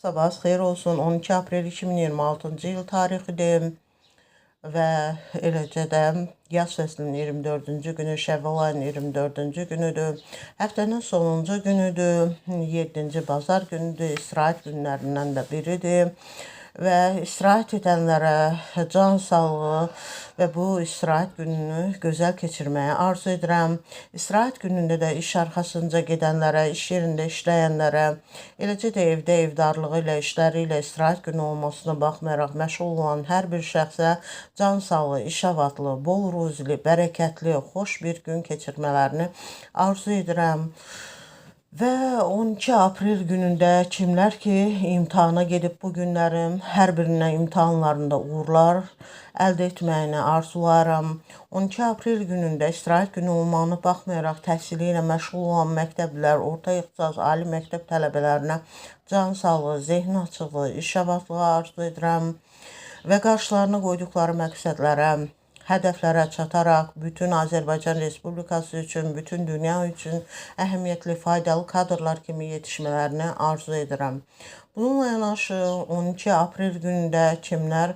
Sabahınız xeyir olsun. 12 aprel 2026-cı il tarixidir və eləcə də yaz fəslinin 24-cü günü, Şəvval ayının 24-cü günüdür. Həftənin sonuncu günüdür, 7-ci bazar günüdür, istirahət günlərindən də biridir. Və istirahət edənlərə can sağlığı və bu istirahət gününü gözəl keçirməyi arzu edirəm. İstirahət günündə də iş arxasınca gedənlərə, iş yerində işləyənlərə, eləcə də evdə evdarlığı ilə, işləri ilə istirahət günü olmasına baxmayaraq məşğul olan hər bir şəxsə can sağlığı, iş avadlı, bol ruzili, bərəkətli, xoş bir gün keçirmələrini arzu edirəm. Və 12 aprel günündə kimlər ki imtahana gedib bu günlərim, hər birinə imtahanlarında uğurlar əldə etməyini arzularım. 12 aprel günündə istirahət günü olmağına baxmayaraq təhsili ilə məşğul olan məktəblilər, orta ixtisas, ali məktəb tələbələrinə can sağlığı, zehni açıqlığı, iş avadlığı arzu edirəm və qarşılarına qoyduqları məqsədlərə, hədəflərə çataraq bütün Azərbaycan Respublikası üçün, bütün dünya üçün əhəmiyyətli, faydalı kadrlar kimi yetişmələrini arzu edirəm. Bununla yanaşı 12 aprel günündə kimlər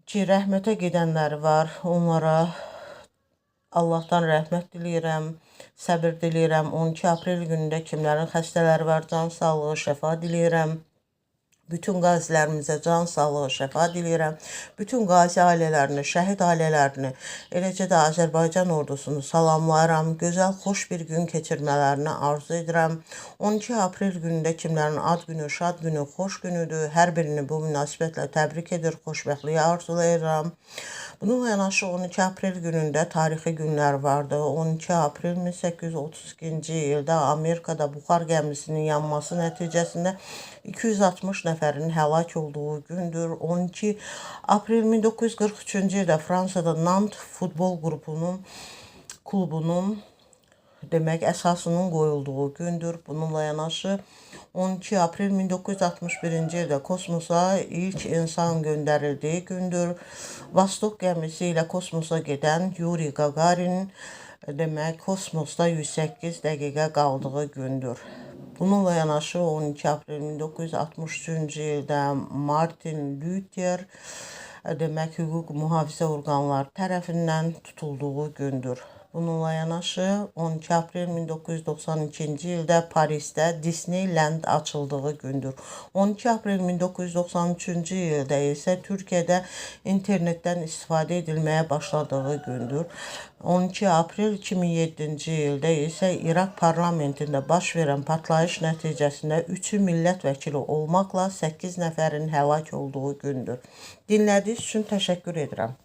ki rəhmətə gedənləri var, onlara Allahdan rəhmət diləyirəm, səbir diləyirəm. 12 aprel günündə kimlərin xəstələri var, can sağlığı, şəfa diləyirəm. Bütün qazilərimizə can sağlığı, şəfa diləyirəm. Bütün qazi ailələrini, şəhid ailələrini, eləcə də Azərbaycan ordusunu salamlayıram. Gözəl, xoş bir gün keçirmələrini arzu edirəm. 12 aprel günündə kimlərin ad günü, şad günü, xoş günüdür. Hər birini bu münasibətlə təbrik edir, xoşbəxtliyi arzulayıram. Bununla yanaşı 12 aprel günündə tarixi günlər vardı. 12 aprel 1832-ci ildə Amerikada buxar gəmisinin yanması nəticəsində 260 nəfərin həlak olduğu gündür. 12 aprel 1943-cü ildə Fransada Nant futbol klubunun demək əsasının qoyulduğu gündür. Bununla yanaşı 12 aprel 1961-ci ildə kosmosa ilk insan göndərildiyi gündür. Vostok gəmisi ilə kosmosa gedən Yuri Gagarin demək kosmosda 108 dəqiqə qaldığı gündür. Bununla yanaşı 12 aprel 1963-cü ildə Martin Luther demək hüquq mühafizə orqanları tərəfindən tutulduğu gündür. Bununla yanaşı 12 aprel 1992-ci ildə Parisdə Disneyland açıldığı gündür. 12 aprel 1993-cü ildə isə Türkiyədə internetdən istifadə edilməyə başladığı gündür. 12 aprel 2007-ci ildə isə İraq parlamentində baş verən partlayış nəticəsində 3 millət vəkili olmaqla 8 nəfərin həlak olduğu gündür. Dinlədiyiniz üçün təşəkkür edirəm.